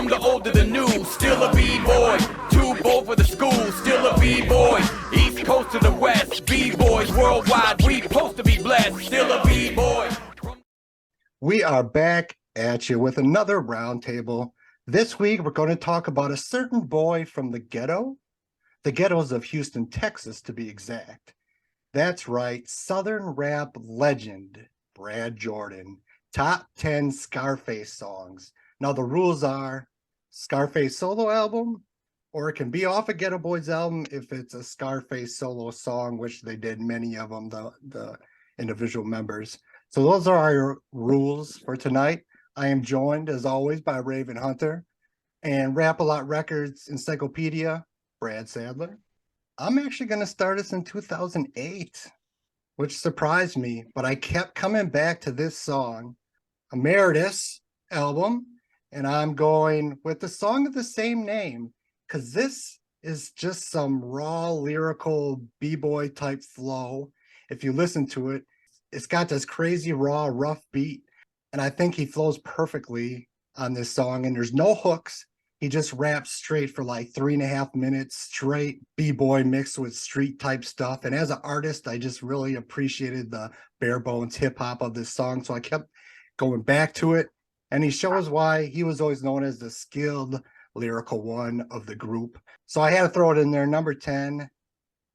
From the old to the new, still a B-boy. Too bold for the school, still a B-boy. East coast to the west, B-boys worldwide. We supposed to be blessed, still a B-boy. We are back at you with another roundtable. This week, we're going to talk about a certain boy from the ghettos of Houston, Texas, to be exact. That's right, Southern rap legend, Brad Jordan. Top 10 Scarface songs. Now, the rules are Scarface solo album, or it can be off a Geto Boys album if it's a Scarface solo song, which they did many of them, the individual members. So those are our rules for tonight. I am joined, as always, by Raven Hunter and Rap-A-Lot Records Encyclopedia, Brad Sadler. I'm actually going to start us in 2008, which surprised me, but I kept coming back to this song, Emeritus album, and I'm going with the song of the same name, because this is just some raw, lyrical, b-boy type flow. If you listen to it, it's got this crazy, raw, rough beat, and I think he flows perfectly on this song, and there's no hooks. He just raps straight for like 3.5 minutes, straight b-boy mixed with street type stuff. And as an artist, I just really appreciated the bare bones hip hop of this song. So I kept going back to it. And he shows why he was always known as the skilled lyrical one of the group. So I had to throw it in there. Number 10.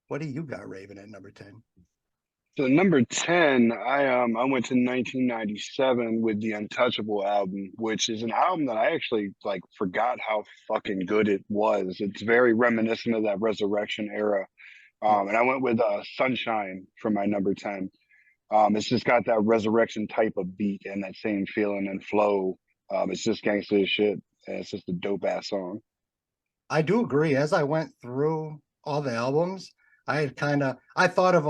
What do you got, Raven, at number 10? So number 10, I went to 1997 with the Untouchable album, which is an album that I actually forgot how fucking good it was. It's very reminiscent of that Resurrection era. And I went with Sunshine for my number 10. It's just got that Resurrection type of beat and that same feeling and flow. It's just gangster as shit. And it's just a dope ass song. I do agree. As I went through all the albums, I thought of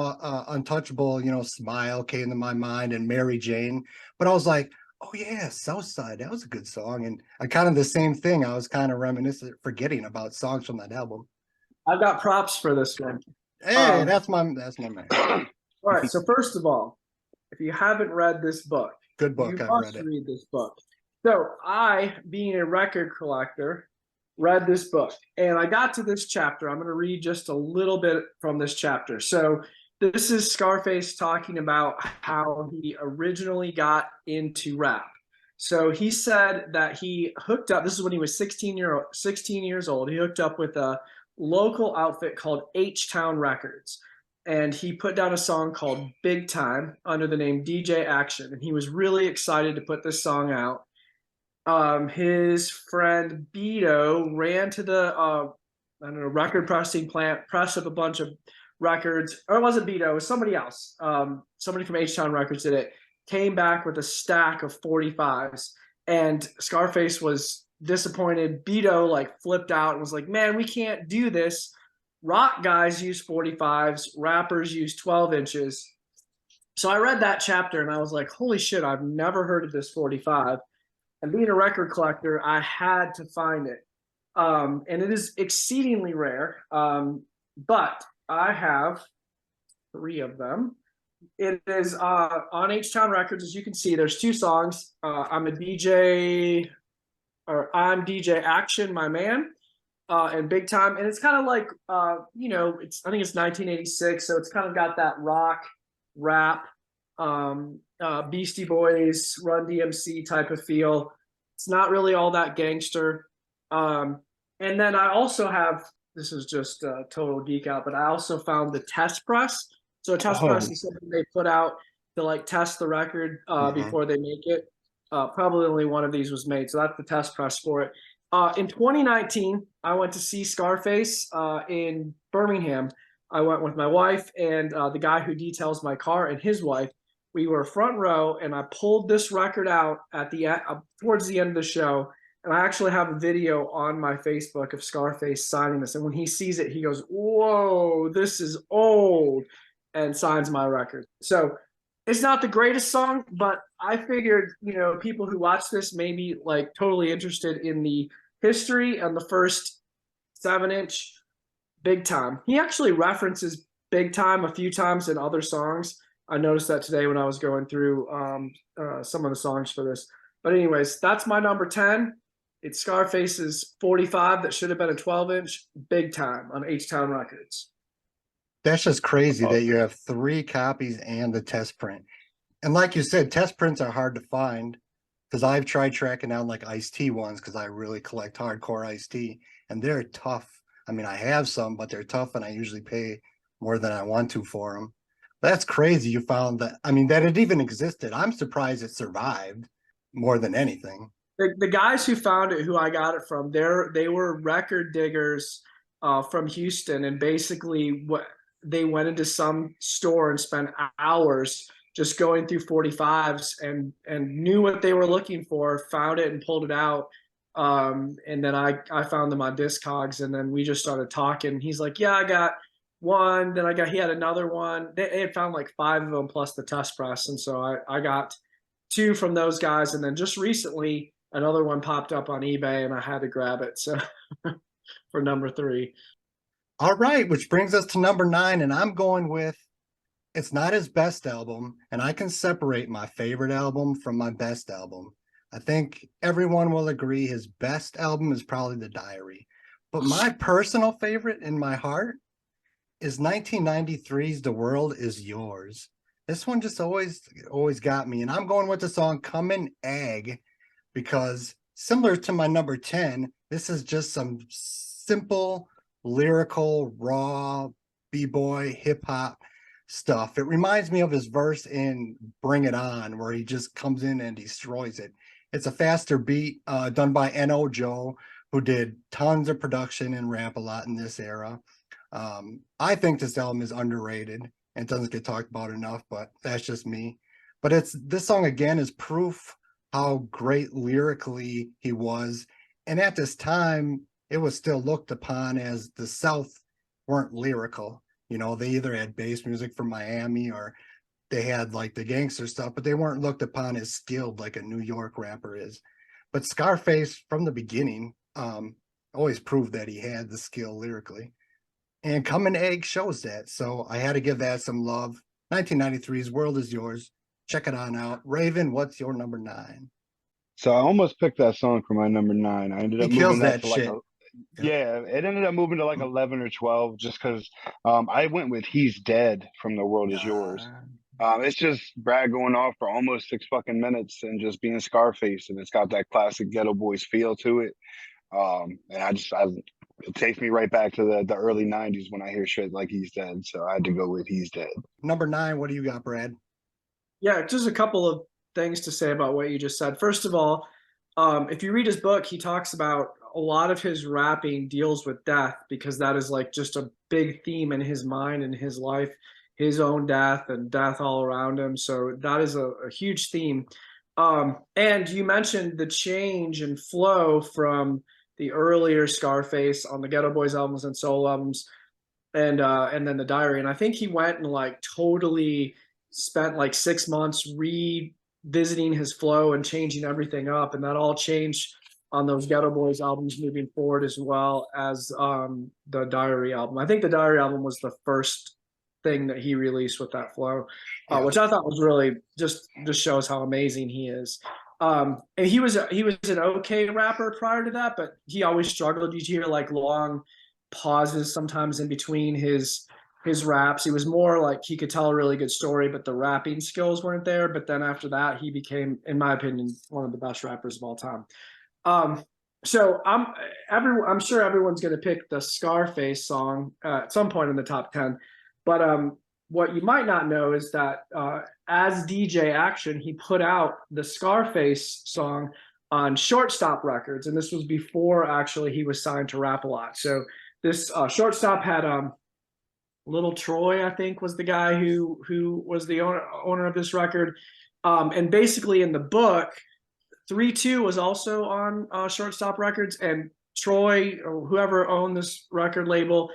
Untouchable, Smile came to my mind and Mary Jane, but I was like, oh yeah, Southside, that was a good song. And I kind of the same thing. I was kind of reminiscent, forgetting about songs from that album. I've got props for this one. Hey, that's my man. All right. So first of all, if you haven't read this book, good book, you I've must read it. read this book. So I, being a record collector, read this book, and I got to this chapter. I'm going to read just a little bit from this chapter. So this is Scarface talking about how he originally got into rap. So he said that he hooked up, this is when he was 16 years old. He hooked up with a local outfit called H-Town Records, and he put down a song called Big Time under the name DJ Action, and he was really excited to put this song out. His friend Beto ran to the record pressing plant, pressed up a bunch of records, or it wasn't Beto, it was somebody else. Somebody from H-Town Records did it, came back with a stack of 45s, and Scarface was disappointed. Beto flipped out and was like, man, we can't do this. Rock guys use 45s, rappers use 12 inches. So I read that chapter and I was like, holy shit, I've never heard of this 45. And being a record collector, I had to find it. And it is exceedingly rare. But I have 3 of them. It is on H-Town Records. As you can see, there's 2 songs. I'm DJ Action, my man, and Big Time. And it's kind of like, I think it's 1986. So it's kind of got that rock, rap, Beastie Boys, Run DMC type of feel. It's not really all that gangster. And then I also have, this is just a total geek out, but I also found the test press. So a test press is something they put out to test the record before they make it. Probably only one of these was made. So that's the test press for it. In 2019, I went to see Scarface in Birmingham. I went with my wife and the guy who details my car and his wife. We were front row, and I pulled this record out at the towards the end of the show, and I actually have a video on my Facebook of Scarface signing this. And when he sees it, he goes, "Whoa, this is old," and signs my record. So it's not the greatest song, but I figured, people who watch this may be totally interested in the history and the first 7-inch Big Time. He actually references Big Time a few times in other songs. I noticed that today when I was going through some of the songs for this. But anyways, that's my number 10. It's Scarface's 45 that should have been a 12-inch, big time on H-Town Records. That's just crazy that you have 3 copies and the test print. And like you said, test prints are hard to find because I've tried tracking down like Ice-T ones because I really collect hardcore Ice-T, and they're tough. I mean, I have some, but they're tough, and I usually pay more than I want to for them. That's crazy you found that. I mean, that it even existed. I'm surprised it survived more than anything. The guys who found it, who I got it from, they were record diggers from Houston, and basically they went into some store and spent hours just going through 45s and knew what they were looking for, found it and pulled it out. And then I found them on Discogs, and then we just started talking. He's like, yeah, I got one. Then he had another one. They had found like 5 of them plus the test press. And so I got 2 from those guys. And then just recently, another one popped up on eBay and I had to grab it. So for number 3. All right, which brings us to number 9, and I'm going with, it's not his best album, and I can separate my favorite album from my best album. I think everyone will agree his best album is probably The Diary. But my personal favorite in my heart is 1993's The World Is Yours. This one just always got me, and I'm going with the song Comin' Egg because similar to my number 10, this is just some simple, lyrical, raw, b-boy, hip-hop stuff. It reminds me of his verse in Bring It On, where he just comes in and destroys it. It's a faster beat done by N.O. Joe, who did tons of production and rap a lot in this era. I think this album is underrated and doesn't get talked about enough, but that's just me. But this song again is proof how great lyrically he was. And at this time, it was still looked upon as the South weren't lyrical. You know, they either had bass music from Miami or they had like the gangster stuff, but they weren't looked upon as skilled like a New York rapper is. But Scarface from the beginning always proved that he had the skill lyrically. And Comin' Egg shows that. So I had to give that some love. 1993's World Is Yours. Check it on out. Raven, what's your number 9? So I almost picked that song for my number 9. I ended up moving that to like it ended up moving to like 11 or 12 just because I went with He's Dead from The World Is Yours. It's just Brad going off for almost 6 fucking minutes and just being Scarface, and it's got that classic Geto Boys feel to it. And it takes me right back to the early 90s when I hear shit like He's Dead. So I had to go with He's Dead. Number 9, what do you got, Brad? Yeah, just a couple of things to say about what you just said. First of all, if you read his book, he talks about a lot of his rapping deals with death because that is like just a big theme in his mind and his life, his own death and death all around him. So that is a huge theme. And you mentioned the change in flow from the earlier Scarface on the Geto Boys albums and solo albums and then The Diary. And I think he went and like totally spent like 6 months revisiting his flow and changing everything up. And that all changed on those Geto Boys albums moving forward, as well as the Diary album. I think the Diary album was the first thing that he released with that flow, which I thought was really just shows how amazing he is. And he was an okay rapper prior to that, but he always struggled. You'd hear like long pauses sometimes in between his raps. He was more like he could tell a really good story, but the rapping skills weren't there. But then after that, he became, in my opinion, one of the best rappers of all time. So I'm sure everyone's going to pick the Scarface song at some point in the top 10. But what you might not know is that as DJ Action, he put out the Scarface song on Shortstop Records, and this was before actually he was signed to Rap A Lot. So this Shortstop had Little Troy, I think, was the guy who was the owner of this record. And basically in the book, 3-2 was also on Shortstop Records, and Troy, or whoever owned this record label,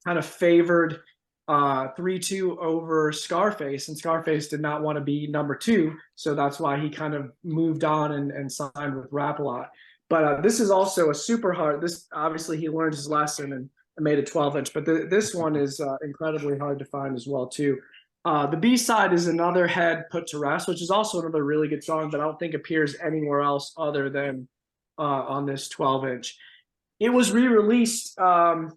kind of favored 3-2 over Scarface, and Scarface did not want to be number 2, so that's why he kind of moved on and signed with Rap A Lot. But this is also a super hard. This obviously he learned his lesson and made a 12-inch, but this one is incredibly hard to find as well too. The B-side is Another Head Put to Rest, which is also another really good song, but I don't think appears anywhere else other than on this 12-inch. It was re-released on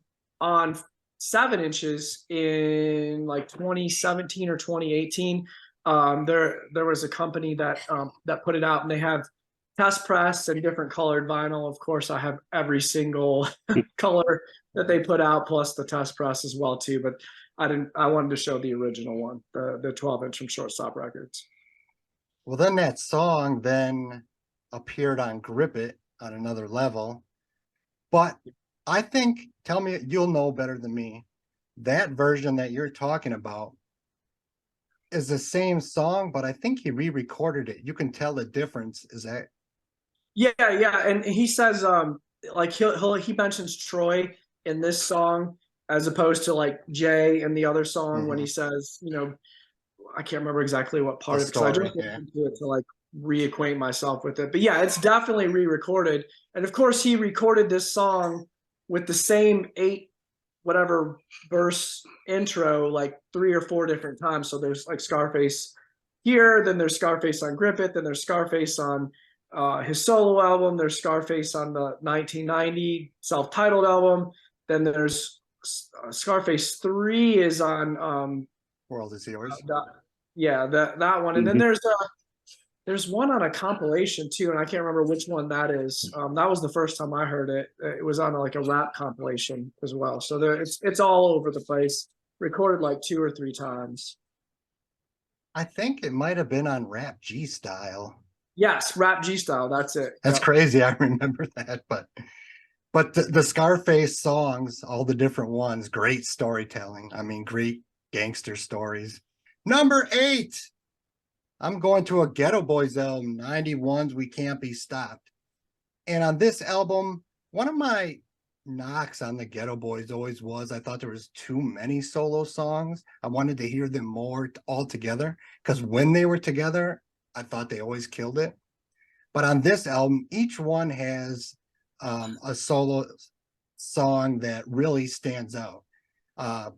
7 inches in like 2017 or 2018. There was a company that put it out, and they have test press and different colored vinyl. Of course, I have every single color that they put out, plus the test press as well too. But I wanted to show the original one, the 12-inch from Shortstop Records. Well, then that song then appeared on Grip It on another level. But I think, tell me, you'll know better than me, that version that you're talking about is the same song, but I think he re-recorded it. You can tell the difference. Is that? Yeah, and he says like he mentions Troy in this song as opposed to like Jay in the other song when he says, I can't remember exactly what part of it, because I just listened to it to like reacquaint myself with it. But yeah, it's definitely re-recorded. And of course, he recorded this song with the same 8 whatever verse intro like 3 or 4 different times. So there's like Scarface here, then there's Scarface on Grip It, then there's Scarface on his solo album, there's Scarface on the 1990 self-titled album, then there's Scarface 3 is on World Is Yours. That one. And then there's one on a compilation too, and I can't remember which one that is. That was the first time I heard it. It was on like a rap compilation as well. So it's all over the place. Recorded like 2 or 3 times. I think it might have been on Rap G Style. Yes, Rap G Style. That's it. That's crazy. I remember that. But the Scarface songs, all the different ones, great storytelling. I mean, great gangster stories. Number 8. I'm going to a Geto Boys album, 91's We Can't Be Stopped. And on this album, one of my knocks on the Geto Boys always was I thought there was too many solo songs. I wanted to hear them more all together, because when they were together, I thought they always killed it. But on this album, each one has a solo song that really stands out.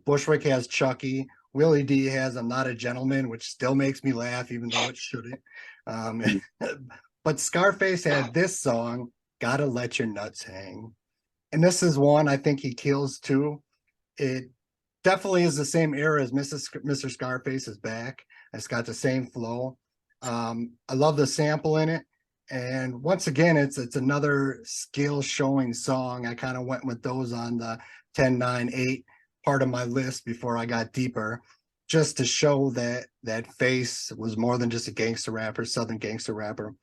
Bushwick has Chucky. Willie D has I'm Not a Gentleman, which still makes me laugh, even though it shouldn't. But Scarface had this song, Gotta Let Your Nuts Hang. And this is one I think he kills too. It definitely is the same era as Mr. Scarface is back. It's got the same flow. I love the sample in it. And once again, it's another skill showing song. I kind of went with those on the 10, 9, 8 part of my list before I got deeper, just to show that Face was more than just a gangster rapper, Southern gangster rapper.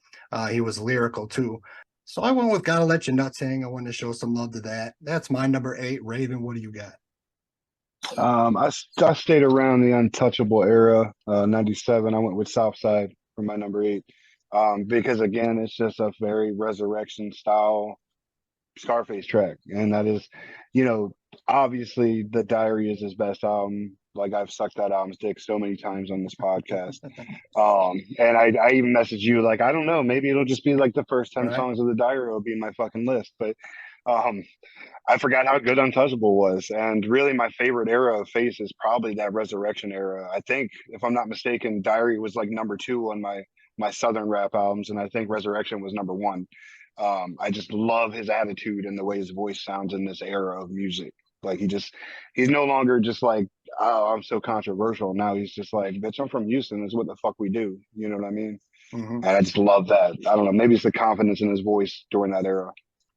He was lyrical too. So I went with Gotta Let Your Nuts Hang. I wanted to show some love to that. That's my number 8. Raven, what do you got? I stayed around the Untouchable era, 97. I went with Southside for my number 8. Because again, it's just a very Resurrection style Scarface track. And that is, obviously the Diary is his best album. Like, I've sucked that album's dick so many times on this podcast. And I even messaged you, like, I don't know, maybe it'll just be like the first 10 songs of the Diary will be in my fucking list. But I forgot how good Untouchable was. And really my favorite era of Face is probably that Resurrection era. I think, if I'm not mistaken, Diary was like number 2 on my Southern rap albums, and I think Resurrection was number 1. I just love his attitude and the way his voice sounds in this era of music. Like, he's no longer just like, oh, I'm so controversial. Now he's just like, bitch, I'm from Houston. That's what the fuck we do. You know what I mean? And I just love that. I don't know. Maybe it's the confidence in his voice during that era.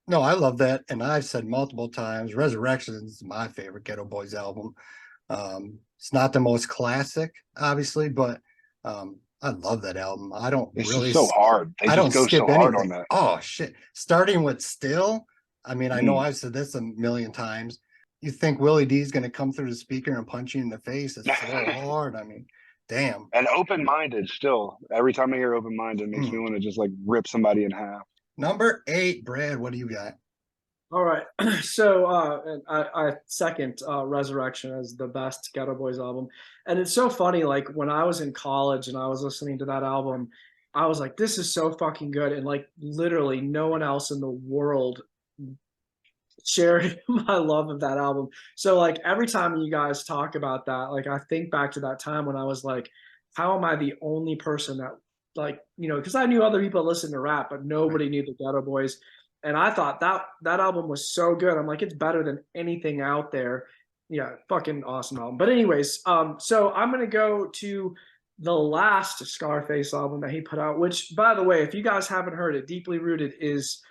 No, I love that. And I've said multiple times, Resurrection is my favorite Geto Boys album. It's not the most classic, obviously, but I love that album. I don't it's really. It's so hard. They just go so hard on that. Oh shit! Starting with Still. I mean, I know I've said this a million times. You think Willie D's going to come through the speaker and punch you in the face? It's so hard. I mean, damn. And Open-Minded still. Every time I hear Open-Minded, it makes me want to just like rip somebody in half. Number 8, Brad. What do you got? All right. So I second Resurrection as the best Geto Boys album. And it's so funny, like when I was in college and I was listening to that album, I was like, this is so fucking good. And like literally no one else in the world shared my love of that album. So like every time you guys talk about that, like I think back to that time when I was like, how am I the only person that, like, because I knew other people listened to rap, but nobody knew the Geto Boys. And I thought that album was so good. I'm like, it's better than anything out there. Yeah, fucking awesome album. But anyways, so I'm gonna go to the last Scarface album that he put out, which, by the way, if you guys haven't heard it, Deeply Rooted is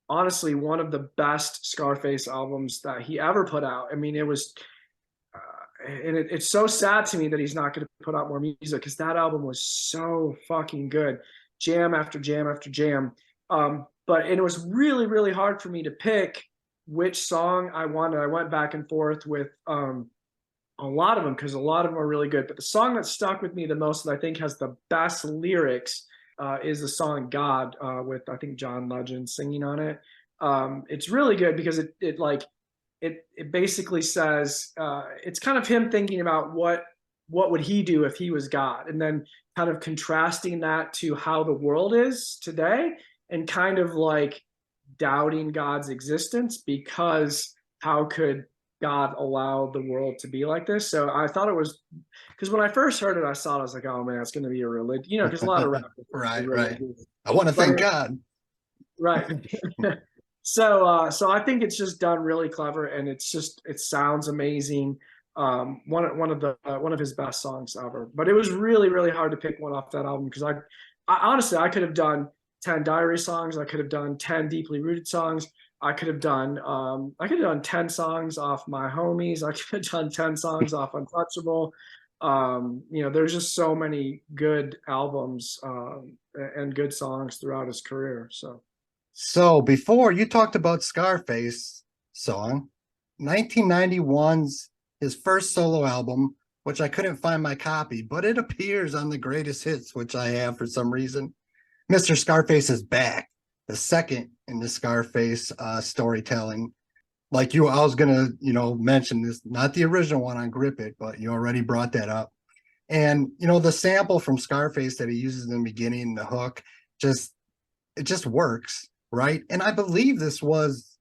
honestly one of the best Scarface albums that he ever put out. I mean, it was, and it's so sad to me that he's not going to put out more music, because that album was so fucking good, jam after jam after jam. But it was really, really hard for me to pick which song I wanted. I went back and forth with a lot of them, because a lot of them are really good. But the song that stuck with me the most, that I think has the best lyrics, is the song God, with, I think, John Legend singing on it. It's really good because it basically says, it's kind of him thinking about what would he do if he was God, and then kind of contrasting that to how the world is today, and kind of like doubting God's existence, because how could God allowed the world to be like this? So I thought it was, because when I first heard it, I saw it, I was like, oh man, it's going to be a religion, because a lot of rappers right. I want to thank God. Right. So I think it's just done really clever, and it sounds amazing. One of his best songs ever. But it was really, really hard to pick one off that album, because I honestly, I could have done 10 Diary songs, I could have done 10 Deeply Rooted songs, I could have done 10 songs off My Homies, I could have done 10 songs off Untouchable. There's just so many good albums and good songs throughout his career. So before you talked about Scarface song, 1991's his first solo album, which I couldn't find my copy, but it appears on the greatest hits, which I have for some reason. Mr. Scarface is back, the second in the Scarface storytelling. Like I was gonna, mention this, not the original one on Grip It, but you already brought that up. And the sample from Scarface that he uses in the beginning, the hook, it just works, right? And I believe this was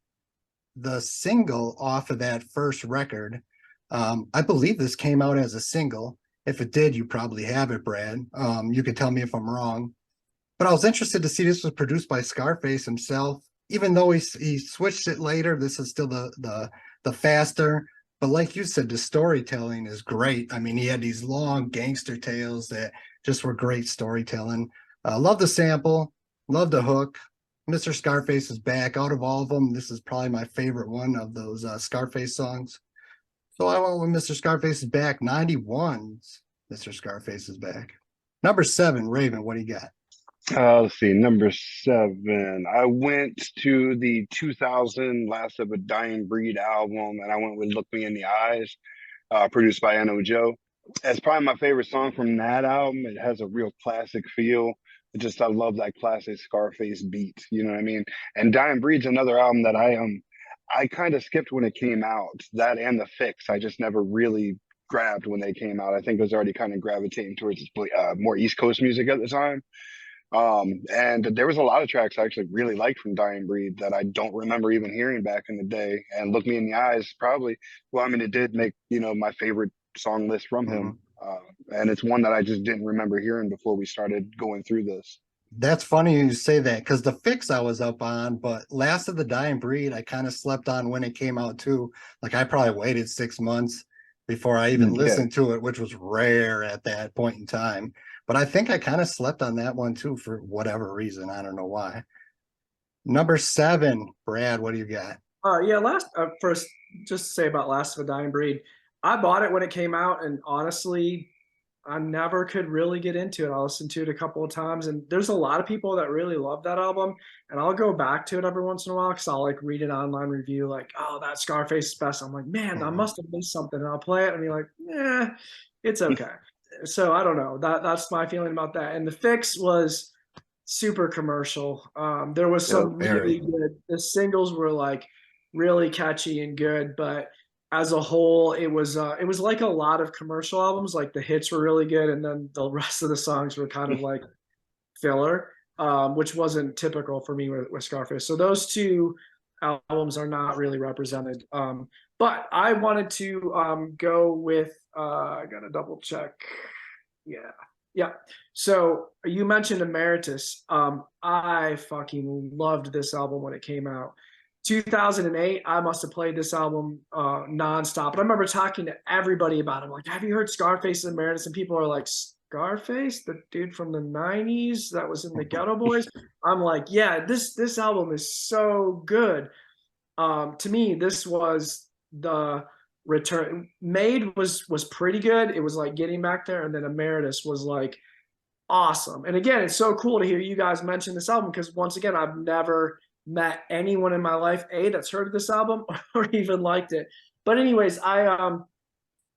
the single off of that first record. I believe this came out as a single. If it did, you probably have it, Brad. You can tell me if I'm wrong. But I was interested to see this was produced by Scarface himself, even though he switched it later. This is still the faster. But like you said, the storytelling is great. I mean, he had these long gangster tales that just were great storytelling. Love the sample, love the hook. Mr. Scarface is back. Out of all of them, this is probably my favorite one of those Scarface songs. So I went with Mr. Scarface is back. 91's Mr. Scarface is back. Number 7, Raven, what do you got? Let's see, number 7. I went to the 2000 Last of a Dying Breed album, and I went with Look Me in the Eyes, produced by N.O. Joe. It's probably my favorite song from that album. It has a real classic feel. I love that classic Scarface beat, you know what I mean? And Dying Breed's another album that I kind of skipped when it came out. That and The Fix, I just never really grabbed when they came out. I think I was already kind of gravitating towards more East Coast music at the time. And there was a lot of tracks I actually really liked from Dying Breed that I don't remember even hearing back in the day. And Look Me in the Eyes probably, it did make, my favorite song list from him. And it's one that I just didn't remember hearing before we started going through this. That's funny you say that, because The Fix I was up on, but Last of the Dying Breed I kind of slept on when it came out too. Like I probably waited 6 months before I even listened to it, which was rare at that point in time. But I think I kind of slept on that one too for whatever reason. I don't know why. Number 7, Brad, what do you got? First, just to say about Last of a Dying Breed, I bought it when it came out, and honestly, I never could really get into it. I listened to it a couple of times, and there's a lot of people that really love that album, and I'll go back to it every once in a while because I'll read an online review like, oh, that Scarface is best. I'm like, man, I must have missed something, and I'll play it and be like, it's okay. So I don't know. That's my feeling about that. And The Fix was super commercial. There was some really good. The singles were really catchy and good, but as a whole, it was like a lot of commercial albums. Like the hits were really good, and then the rest of the songs were kind of like filler, which wasn't typical for me with Scarface. So those two albums are not really represented. But I wanted to go with I gotta double check. Yeah. Yeah. So you mentioned Emeritus. I fucking loved this album when it came out. 2008, I must have played this album nonstop. And I remember talking to everybody about it. Like, have you heard Scarface and Emeritus? And people are like, Scarface, the dude from the 90s that was in the Geto Boys? I'm like, yeah, this album is so good. To me, this was the return. Made was pretty good. It was like getting back there, and then Emeritus was like awesome. And again, it's so cool to hear you guys mention this album because once again, I've never met anyone in my life that's heard of this album or even liked it. But anyways, I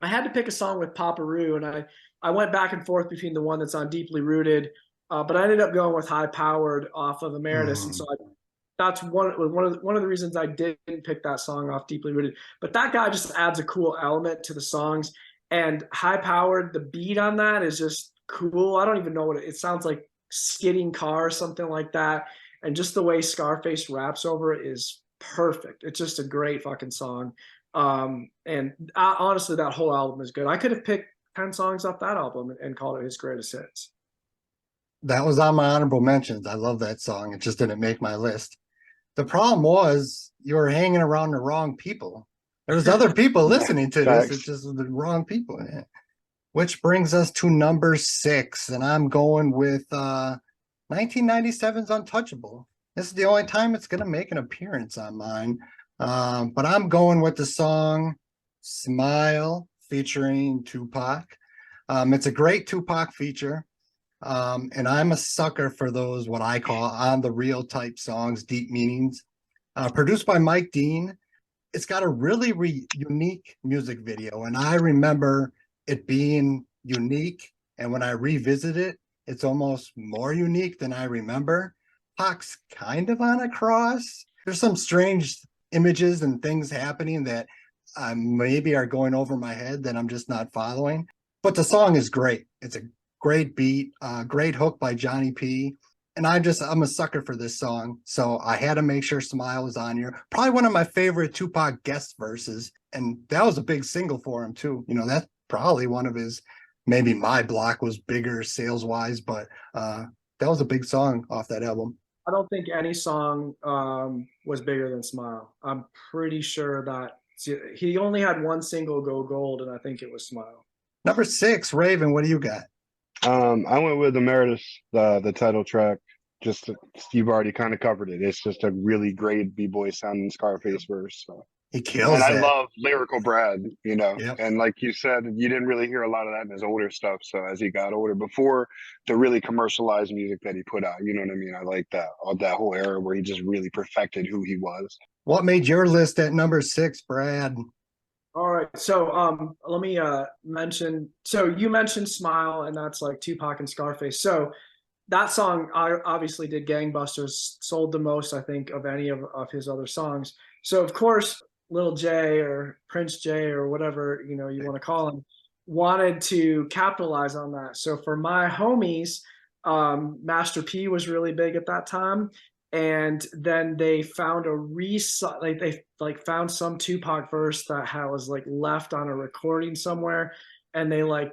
had to pick a song with Papa Roo, and I went back and forth between the one that's on Deeply Rooted, but I ended up going with High Powered off of Emeritus, and so that's one of the reasons I didn't pick that song off Deeply Rooted. But that guy just adds a cool element to the songs, and High Powered, the beat on that is just cool. I don't even know what it sounds like, skidding car or something like that, and just the way Scarface raps over it is perfect. It's just a great fucking song. And honestly, that whole album is good. I could have picked 10 songs off that album and called it his greatest hits. That was on my honorable mentions. I love that song. It just didn't make my list. The problem was you were hanging around the wrong people. There's other people listening to this. It's just the wrong people. Which brings us to number 6. And I'm going with 1997's Untouchable. This is the only time it's going to make an appearance on mine. But I'm going with the song Smile featuring Tupac. It's a great Tupac feature. And I'm a sucker for those, what I call on the real type songs, deep meanings. Produced by Mike Dean. It's got a really unique music video. And I remember it being unique. And when I revisit it, it's almost more unique than I remember. Pac's kind of on a cross. There's some strange images and things happening that maybe are going over my head that I'm just not following. But the song is great. It's a great beat, great hook by Johnny P. And I'm a sucker for this song. So I had to make sure Smile was on here. Probably one of my favorite Tupac guest verses. And that was a big single for him too. You know, that's probably one of his, maybe My Block was bigger sales wise, but that was a big song off that album. I don't think any song was bigger than Smile. I'm pretty sure that he only had one single go gold, and I think it was Smile. Number 6, Raven, what do you got? I went with Emeritus, the title track. Just you've already kind of covered it. It's just a really great B-boy sounding Scarface verse. So. He kills and it. I love lyrical Brad, you know. Yep. And like you said, you didn't really hear a lot of that in his older stuff. So as he got older, before the really commercialized music that he put out, you know what I mean? I like that whole era where he just really perfected who he was. What made your list at number 6, Brad? All right, so let me mention. So you mentioned Smile, and that's like Tupac and Scarface. So that song obviously did gangbusters, sold the most, I think, of any of his other songs. So of course, Lil J or Prince J or whatever you want to call him wanted to capitalize on that. So for My Homies, Master P was really big at that time. And then they found they found some Tupac verse that was like left on a recording somewhere, and they like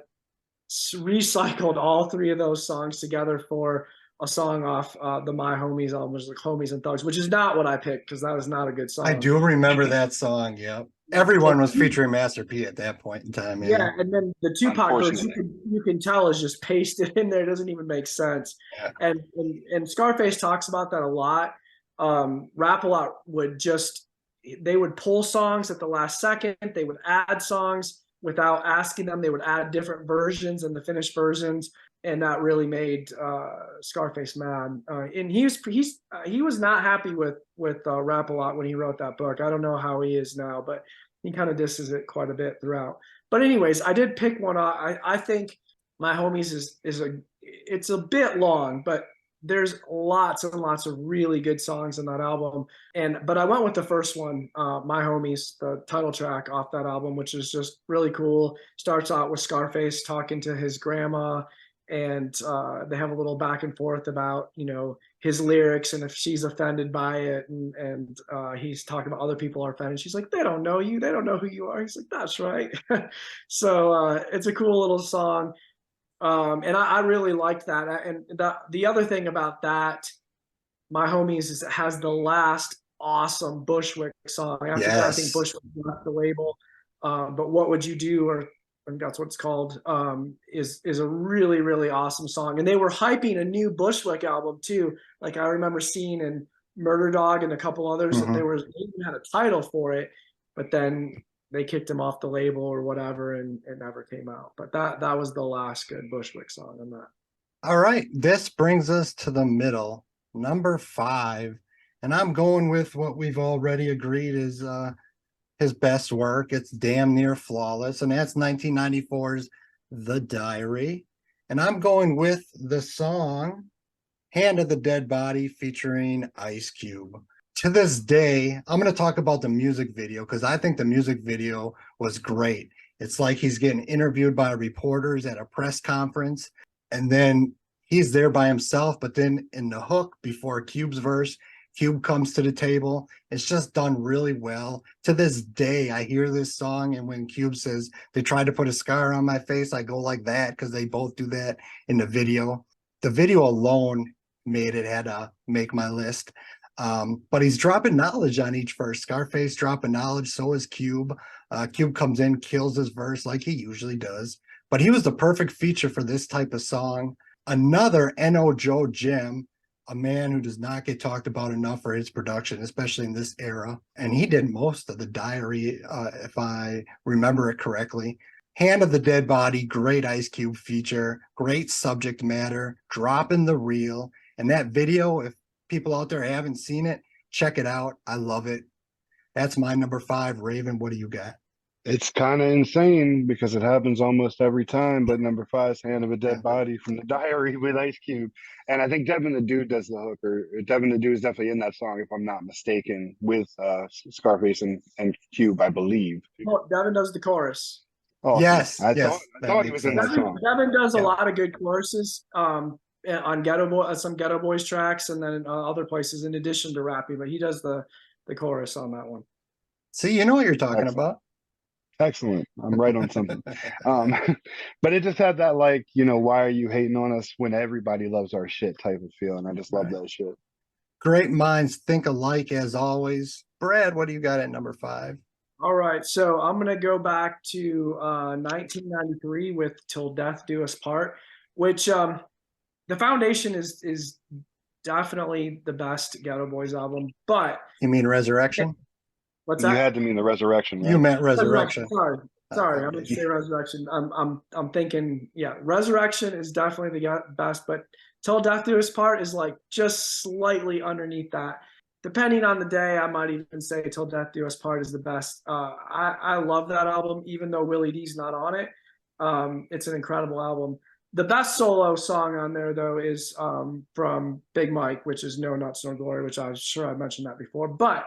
recycled all 3 of those songs together for a song off the My Homies album, which is like Homies and Thugs, which is not what I picked because that was not a good song. I do remember that song. Yep. Everyone was featuring Master P at that point in time. Yeah, and then the Tupac verse, you can tell is just pasted in there. It doesn't even make sense. Yeah. And Scarface talks about that a lot. Rap-A-Lot they would pull songs at the last second. They would add songs without asking them. They would add different versions and the finished versions, and that really made Scarface mad. And he was not happy with Rap-A-Lot when he wrote that book. I don't know how he is now, but he kind of disses it quite a bit throughout. But anyways, I did pick one. I think My Homies it's a bit long, but there's lots and lots of really good songs in that album. But I went with the first one, My Homies, the title track off that album, which is just really cool. Starts out with Scarface talking to his grandma, and they have a little back and forth about, his lyrics and if she's offended by it. And he's talking about other people are offended. She's like, they don't know you. They don't know who you are. He's like, that's right. So it's a cool little song. And I really liked that. And the other thing about that, My Homies, is it has the last awesome Bushwick song. After that, I think Yes. Bushwick left the label. But What Would You Do, or I think that's what it's called, is a really, really awesome song. And they were hyping a new Bushwick album too. Like I remember seeing in Murder Dog and a couple others that they even had a title for it, but then they kicked him off the label or whatever, and it never came out. But that was the last good Bushwick song on that. All right, this brings us to the middle, number 5, and I'm going with what we've already agreed is his best work. It's damn near flawless, and that's 1994's The Diary. And I'm going with the song Hand of the Dead Body featuring Ice Cube. To this day, I'm going to talk about the music video because I think the music video was great. It's like he's getting interviewed by reporters at a press conference, and then he's there by himself. But then in the hook before Cube's verse, Cube comes to the table. It's just done really well. To this day, I hear this song, and when Cube says they tried to put a scar on my face, I go like that because they both do that in the video. The video alone made it had to make my list. But he's dropping knowledge on each verse. Scarface dropping knowledge, so is Cube. Cube comes in, kills his verse like he usually does. But he was the perfect feature for this type of song. Another N.O. Joe Jim, a man who does not get talked about enough for his production, especially in this era. And he did most of The Diary, if I remember it correctly. Hand of the Dead Body, great Ice Cube feature, great subject matter, dropping the reel. And that video, if people out there haven't seen it, check it out. I love it. That's my number 5. Raven, what do you got? It's kind of insane because it happens almost every time, but number 5 is Hand of a Dead Body from The Diary with Ice Cube. And I think Devin the Dude does the hook, or Devin the Dude is definitely in that song, if I'm not mistaken, with Scarface and Cube, I believe. Oh, Devin does the chorus. Oh, Yes, I yes, thought he was in that song. Devin does Yeah. a lot of good choruses on Geto Boy, some Geto Boys tracks, and then other places in addition to rapping. But he does the chorus on that one. See, you know what you're talking about. Excellent. I'm right on something. But it just had that, like, why are you hating on us when everybody loves our shit type of feel, and I just love that shit. Great minds think alike as always. Brad, what do you got at number 5? All right, so I'm gonna go back to 1993 with "Till Death Do Us Part," which the foundation is definitely the best Geto Boys album. But You mean Resurrection? what's You that? had to mean the Resurrection, right? You meant Resurrection. Sorry, I'm gonna say Resurrection. I'm thinking, yeah, Resurrection is definitely the best, but "Till Death Do Us Part" is like just slightly underneath that. Depending on the day, I might even say "Till Death Do Us Part" is the best. I love that album, even though Willie D's not on it. It's an incredible album. The best solo song on there, though, is from Big Mike, which is "No Nuts, No Glory," which I'm sure I mentioned that before. But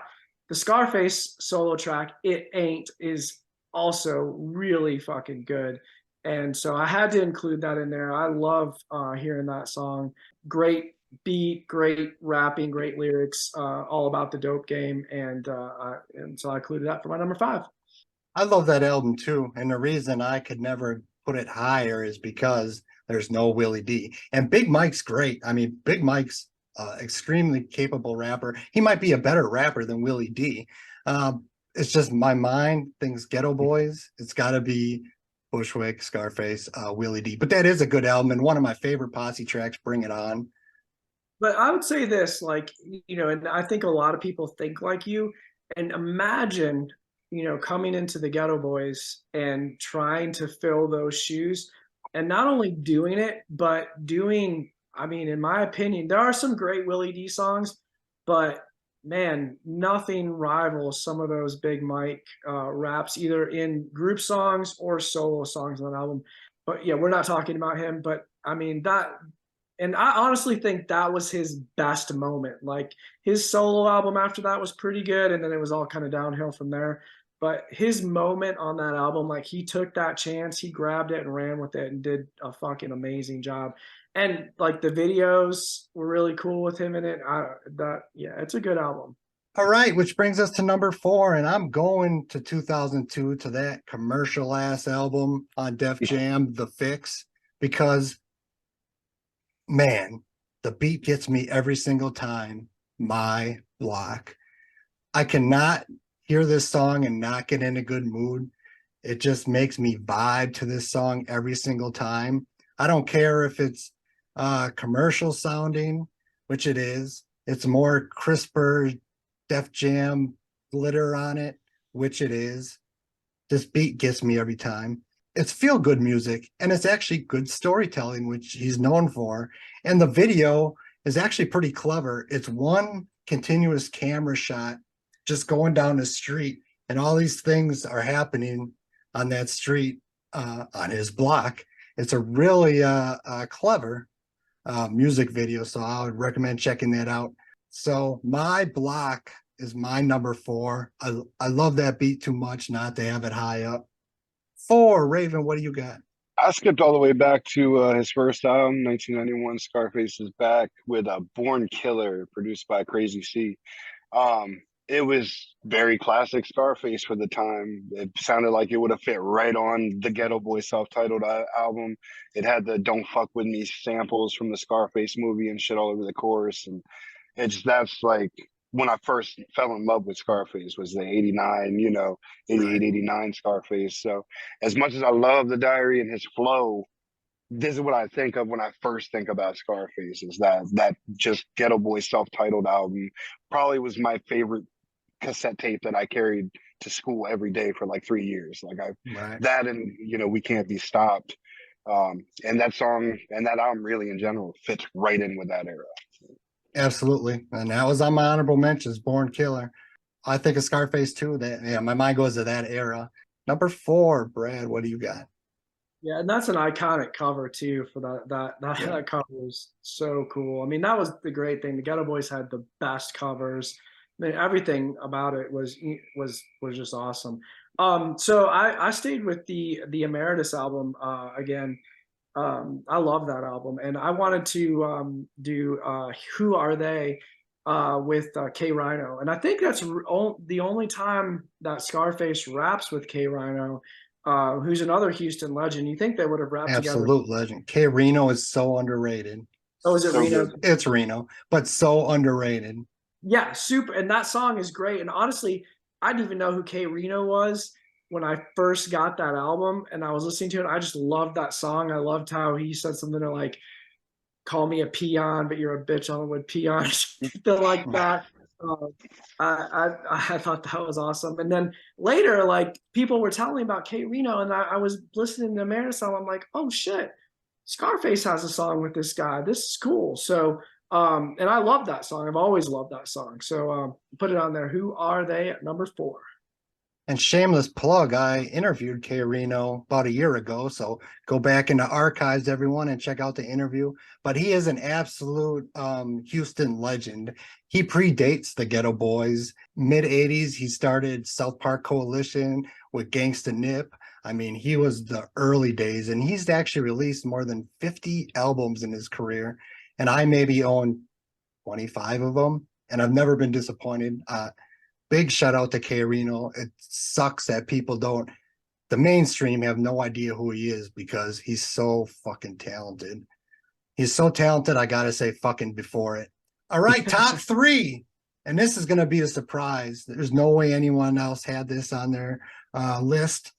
the Scarface solo track, "It Ain't," is also really fucking good. And so I had to include that in there. I love hearing that song. Great beat, great rapping, great lyrics, all about the dope game. And so I included that for my number 5. I love that album too. And the reason I could never put it higher is because there's no Willie D. And Big Mike's great. I mean, Big Mike's extremely capable rapper. He might be a better rapper than Willie D. It's just my mind thinks Geto Boys. It's got to be Bushwick, Scarface, Willie D. But that is a good album and one of my favorite Posse tracks. Bring It On. But I would say this, like, and I think a lot of people think like you. And imagine, coming into the Geto Boys and trying to fill those shoes, and not only doing it, but doing, I mean, in my opinion, there are some great Willie D songs, but man, nothing rivals some of those Big Mike raps, either in group songs or solo songs on that album. But yeah, we're not talking about him, but I mean, and I honestly think that was his best moment. Like, his solo album after that was pretty good, and then it was all kind of downhill from there. But his moment on that album, like, he took that chance, he grabbed it and ran with it and did a fucking amazing job. And like, the videos were really cool with him in it. It's a good album. All right, which brings us to number 4, and I'm going to 2002 to that commercial ass album on Def Jam, The Fix, because, man, the beat gets me every single time. My Block. I cannot hear this song and not get in a good mood. It just makes me vibe to this song every single time. I don't care if it's commercial sounding, which it is. It's more crisper, Def Jam glitter on it, which it is. This beat gets me every time. It's feel good music, and it's actually good storytelling, which he's known for. And the video is actually pretty clever. It's one continuous camera shot just going down the street, and all these things are happening on that street, on his block. It's a really clever music video, so I would recommend checking that out. So My Block is my number 4. I love that beat too much not to have it high up. 4, Raven, what do you got? I skipped all the way back to his first album, 1991, Scarface is Back, with a Born Killer, produced by Crazy C. It was very classic Scarface for the time. It sounded like it would have fit right on the Geto Boys self-titled album. It had the "Don't Fuck With Me" samples from the Scarface movie and shit all over the chorus, and that's like when I first fell in love with Scarface, was the 89, 88, 89 Scarface. So as much as I love The Diary and his flow, this is what I think of when I first think about Scarface, is that just Geto Boys self-titled album probably was my favorite cassette tape that I carried to school every day for like 3 years. Like that, and We Can't Be Stopped. And that song and that album really in general fits right in with that era. Absolutely. And that was on my honorable mentions, Born Killer. I think of Scarface too. My mind goes to that era. Number 4, Brad, what do you got? Yeah, and that's an iconic cover too. For that cover was so cool. I mean, that was the great thing. The Geto Boys had the best covers. I mean, everything about it was just awesome. So I stayed with the Emeritus album again. I love that album, and I wanted to do "Who Are They" with K Rhino, and I think that's the only time that Scarface raps with K Rhino. Who's another Houston legend. You think they would have rapped together? Absolute legend. K Reno is so underrated. Oh, is it Reno? It's Reno, but so underrated. Yeah, super. And that song is great. And honestly, I didn't even know who K Reno was when I first got that album, and I was listening to it. I just loved that song. I loved how he said something to like, "Call me a peon, but you're a bitch on the wood peon," something like that. I thought that was awesome. And then later, like, people were telling me about K Reno, and I was listening to Emeritus song. I'm like, oh shit, Scarface has a song with this guy. This is cool. So and I love that song. I've always loved that song. So put it on there. Who Are They at number 4? And shameless plug, I interviewed K Reno about a year ago. So go back in the archives, everyone, and check out the interview. But he is an absolute Houston legend. He predates the Geto Boys. Mid-'80s, he started South Park Coalition with Gangsta Nip. I mean, he was the early days, and he's actually released more than 50 albums in his career. And I maybe own 25 of them, and I've never been disappointed. Big shout out to K Reno. It sucks that the mainstream have no idea who he is, because he's so fucking talented. He's so talented, I gotta say fucking before it. All right, top 3. And this is gonna be a surprise. There's no way anyone else had this on their list,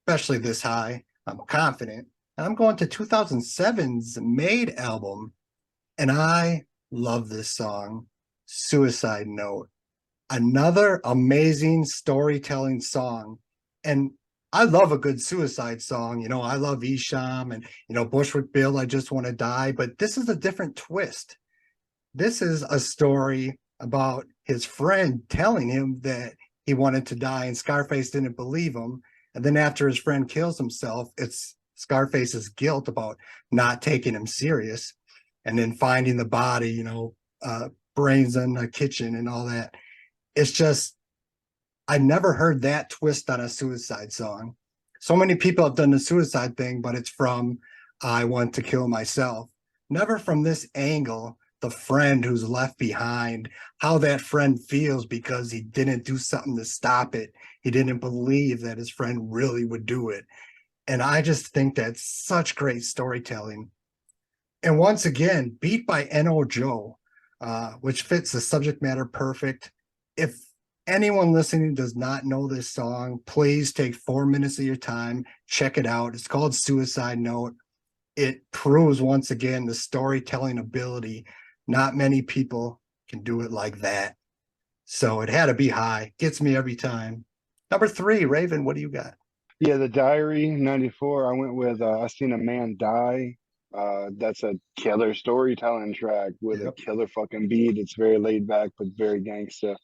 especially this high. I'm confident. And I'm going to 2007's Made album. And I love this song, Suicide Note. Another amazing storytelling song. And I love a good suicide song. I love Esham and, Bushwick Bill, I Just Want to Die. But this is a different twist. This is a story about his friend telling him that he wanted to die, and Scarface didn't believe him. And then after his friend kills himself, it's Scarface's guilt about not taking him serious. And then finding the body, brains in the kitchen and all that. It's just, I never heard that twist on a suicide song. So many people have done the suicide thing, but it's from I Want to Kill Myself. Never from this angle, the friend who's left behind, how that friend feels because he didn't do something to stop it. He didn't believe that his friend really would do it. And I just think that's such great storytelling. And once again, beat by N.O. Joe, which fits the subject matter perfect. If anyone listening does not know this song, please take 4 minutes of your time, check it out. It's called Suicide Note. It proves once again the storytelling ability. Not many people can do it like that. So it had to be high. Gets me every time. Number 3, Raven, what do you got? Yeah, the Diary, 94. I went with I Seen a Man Die. That's a killer storytelling track with a Yep. killer fucking beat. It's very laid back, but very gangsta.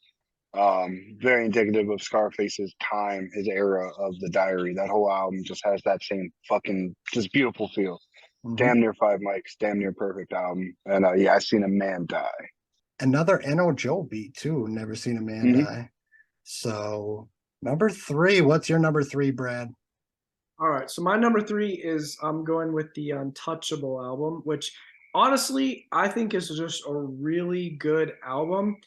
Very indicative of Scarface's time, his era of the Diary. That whole album just has that same fucking just beautiful feel. Mhm. Damn near 5 mics, damn near perfect album. And yeah, I Seen a Man Die. Another N.O. Joe beat too. Never Seen a Man Mhm. Die. So number 3, what's your number 3, Brad? All right, so my number 3 is I'm going with the Untouchable album, which honestly I think is just a really good album.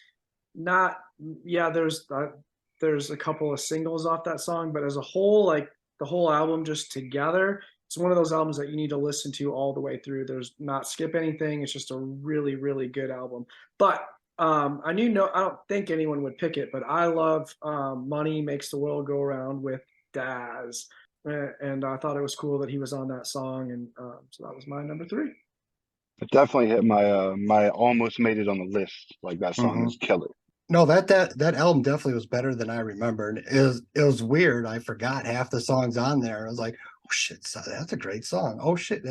Not, yeah, there's a couple of singles off that song, but as a whole, like the whole album just together, it's one of those albums that you need to listen to all the way through. There's not skip anything. It's just a really, really good album. But I don't think anyone would pick it, but I love Money Makes the World Go Round with Daz. And I thought it was cool that he was on that song. And so that was my number 3. It definitely hit my almost made it on the list. Like that song Mhm. is killer. No, that album definitely was better than I remembered. It was weird. I forgot half the songs on there. I was like, oh shit, that's a great song. Oh shit,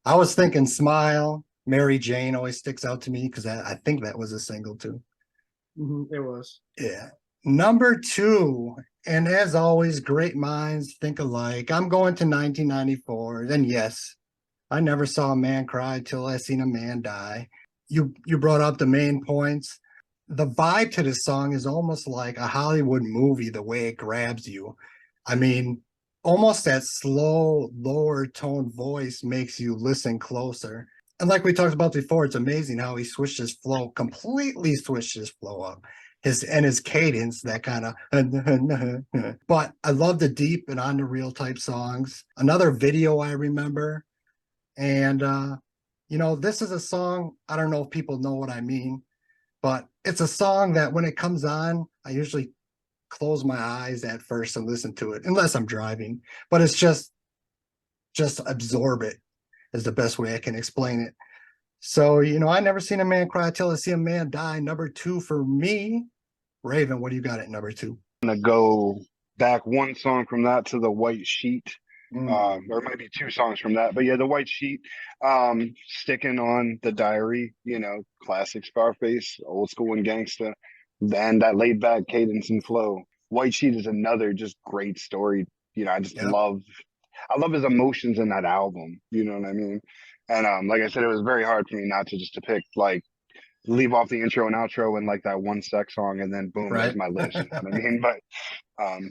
I was thinking Smile, Mary Jane always sticks out to me because I think that was a single too. It was. Yeah. Number 2, and as always, great minds think alike. I'm going to 1994. Then yes, I never saw a man cry till I seen a man die. You brought up the main points. The vibe to this song is almost like a Hollywood movie, the way it grabs you. I mean, almost that slow, lower tone voice makes you listen closer. And like we talked about before, it's amazing how he switched his flow, completely switched his flow up. His cadence, that kind of but I love the deep and on the real type songs. Another video I remember, and this is a song, I don't know if people know what I mean, but it's a song that when it comes on, I usually close my eyes at first and listen to it, unless I'm driving. But it's just absorb it is the best way I can explain it. So, I never seen a man cry till I see a man die. Number 2 for me. Raven, what do you got at number 2? I'm gonna go back one song from that to the White Sheet. Mm. Or maybe 2 songs from that. But yeah, the White Sheet, sticking on the Diary, classic Scarface, old school and gangsta, and that laid back cadence and flow. White Sheet is another just great story. Yep. I love his emotions in that album. You know what I mean? And like I said, it was very hard for me not to just to pick like leave off the intro and outro and like that one sex song and then boom, Right. there's my list. You know what I mean? But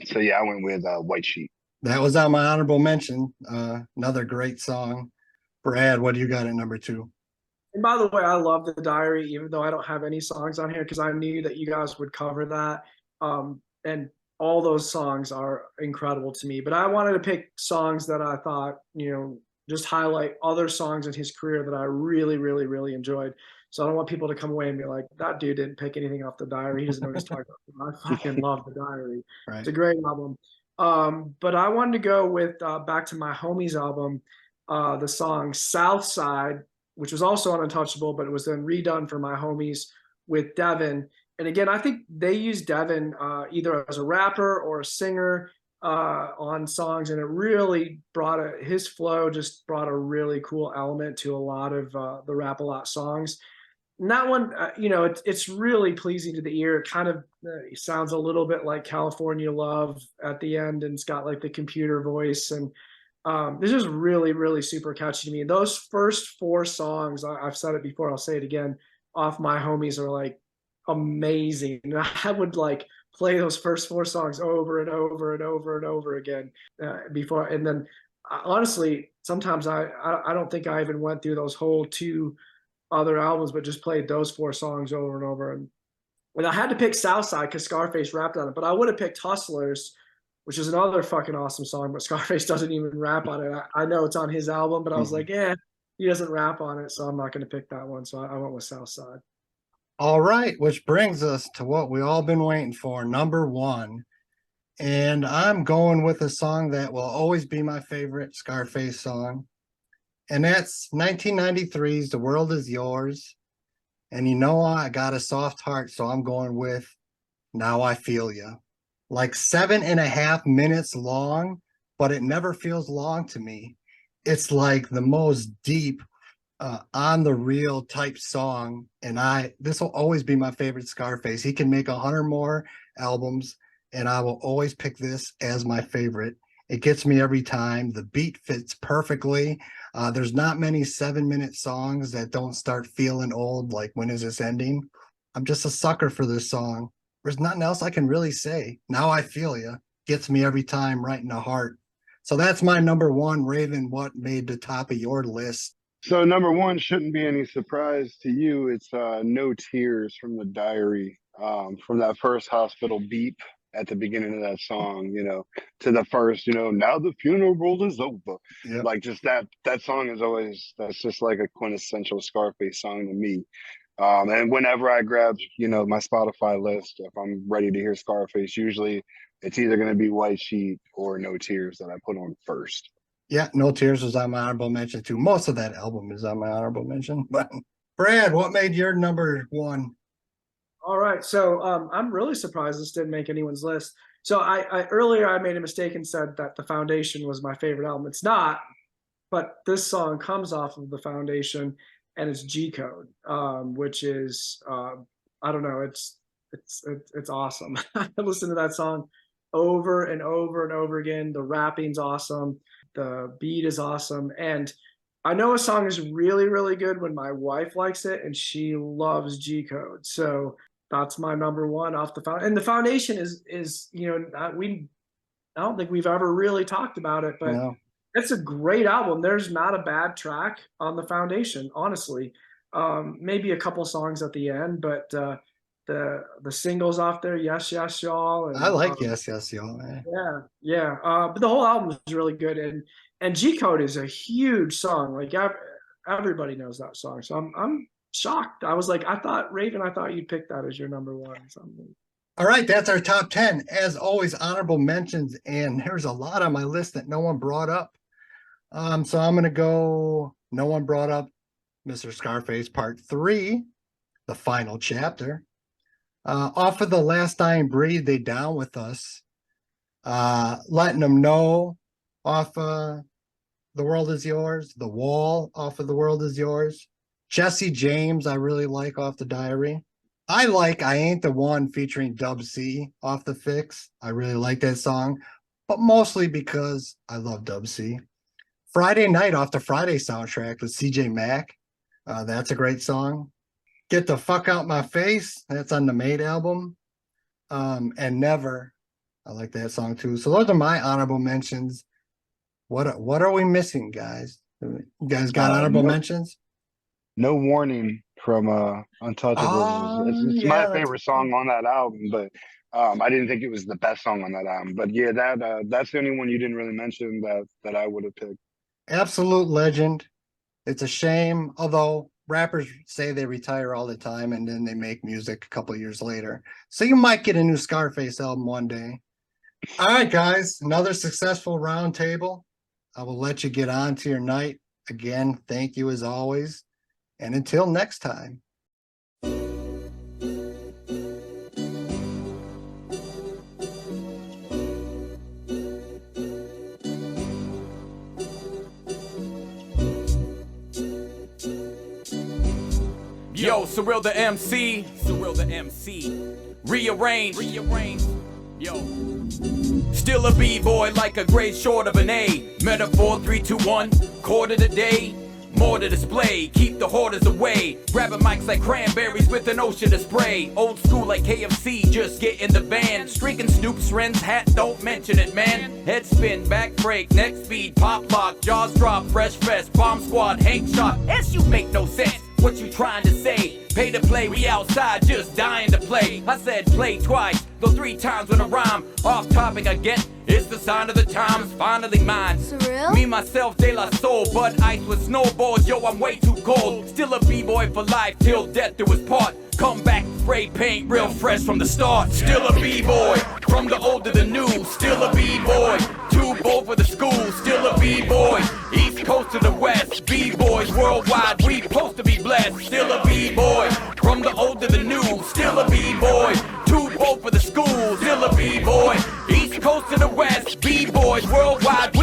so yeah, I went with White Sheet. That was on my honorable mention. Another great song. Brad, what do you got at number 2? And by the way, I love the Diary, even though I don't have any songs on here because I knew that you guys would cover that. And all those songs are incredible to me. But I wanted to pick songs that I thought, just highlight other songs in his career that I really, really, really enjoyed. So I don't want people to come away and be like, that dude didn't pick anything off the Diary. He doesn't know what he's talking about. I fucking love the Diary. Right. It's a great album. But I wanted to go with Back to My Homies album, the song South Side, which was also on Untouchable, but it was then redone for My Homies with Devin. And again, I think they used Devin either as a rapper or a singer on songs, and it really his flow just brought a really cool element to a lot of the Rap a Lot songs. And that one, it's really pleasing to the ear. It kind of sounds a little bit like California Love at the end, and it's got like the computer voice, and this is really, really super catchy to me. Those first 4 songs, I've said it before, I'll say it again, off My Homies are like amazing. And I would like play those first 4 songs over and over and over and over again before. And then honestly, sometimes I don't think I even went through those whole 2 other albums, but just played those 4 songs over and over. And I had to pick Southside because Scarface rapped on it, but I would have picked Hustlers which is another fucking awesome song, but Scarface doesn't even rap on it. I know it's on his album, but I was like, he doesn't rap on it, so I'm not going to pick that one. So I went with Southside. All right, which brings us to what we all been waiting for, number one. And I'm going with a song that will always be my favorite Scarface song. And that's 1993's The World Is Yours. And you know what? I got a soft heart, so I'm going with Now I Feel Ya. Like 7.5 minutes long, but it never feels long to me. It's like the most deep, on the real type song. And this will always be my favorite Scarface. He can make 100 more albums, and I will always pick this as my favorite. It gets me every time. The beat fits perfectly. There's not many 7-minute songs that don't start feeling old, like When Is This Ending? I'm just a sucker for this song. There's nothing else I can really say. Now I Feel Ya gets me every time right in the heart. So that's my number one. Raven, what made the top of your list? So number one shouldn't be any surprise to you. It's No Tears from the Diary, from that first hospital beep at the beginning of that song, to the first, now the funeral is over. Yep. Like just that song is always, that's just like a quintessential Scarface song to me. And whenever I grab, my Spotify list, if I'm ready to hear Scarface, usually it's either going to be White Sheet or No Tears that I put on first. Yeah, No Tears was on my honorable mention too. Most of that album is on my honorable mention. But Brad, what made your number one? All right, so I'm really surprised this didn't make anyone's list. So I earlier I made a mistake and said that The Foundation was my favorite album. It's not, but this song comes off of The Foundation, and it's G Code, which is I don't know, it's awesome. I listen to that song over and over and over again. The rapping's awesome, the beat is awesome, and I know a song is really, really good when my wife likes it, and she loves G Code. So that's my number one off the foundation. And The Foundation is I don't think we've ever really talked about it, but No. It's a great album. There's not a bad track on The Foundation, honestly. Maybe a couple songs at the end, but the singles off there, Yes, Yes, Y'all. And, I like Yes, Yes, Y'all. Yeah. But the whole album is really good, and G Code is a huge song. Like everybody knows that song. So I'm shocked. I was like, Raven, I thought you'd pick that as your number one. All right, that's our top 10. As always, honorable mentions, and there's a lot on my list that no one brought up. So I'm gonna go. No one brought up Mr. Scarface Part 3, the final chapter. Off of The Last Dying Breed, They Down With Us. Letting Them Know off The World Is Yours. The Wall off of The World Is Yours. Jesse James, I really like off The Diary. I Ain't the One featuring Dub C off The Fix. I really like that song, but mostly because I love Dub C. Friday Night off the Friday soundtrack with CJ Mack. That's a great song. Get the Fuck Out My Face. That's on the Made album. And Never. I like that song too. So those are my honorable mentions. What are we missing, guys? You guys got honorable mentions? No Warning from Untouchables. It's my favorite song on that album, but I didn't think it was the best song on that album. But yeah, that's the only one you didn't really mention that I would have picked. Absolute legend. It's a shame, although rappers say they retire all the time and then they make music a couple of years later. So you might get a new Scarface album one day. All right, guys, another successful round table. I will let you get on to your night. Again, thank you as always. And until next time. Yo, Surreal the MC, rearrange, yo. Still a B-boy like a grade short of an A. Metaphor 3, 2, 1, quarter the day. More to display, keep the hoarders away. Grabbing mics like cranberries with an ocean of spray. Old school like KFC, just get in the van. Streaking Snoop's Ren's hat, don't mention it, man. Head spin, back break, neck speed, pop lock, jaws drop, fresh vest, bomb squad, Hank shot. As you make no sense. What you trying to say? Pay to play, we outside just dying to play. I said play twice, though 3 times with a rhyme. Off topic I get, it's the sign of the times, finally mine. Surreal? Me, myself, De La Soul, Bud Ice with snowballs, yo, I'm way too cold. Still a B-boy for life, till death do us part. Come back, spray paint, real fresh from the start. Still a B-boy, from the old to the new. Still a B-boy, too bold for the school. Still a B-boy, East Coast to the West. B-boys worldwide, we supposed to be blessed. Still a B-boy, from the old to the new. Still a B-boy, too bold for the school. Still a B-boy, East Coast to the West. B-boys worldwide,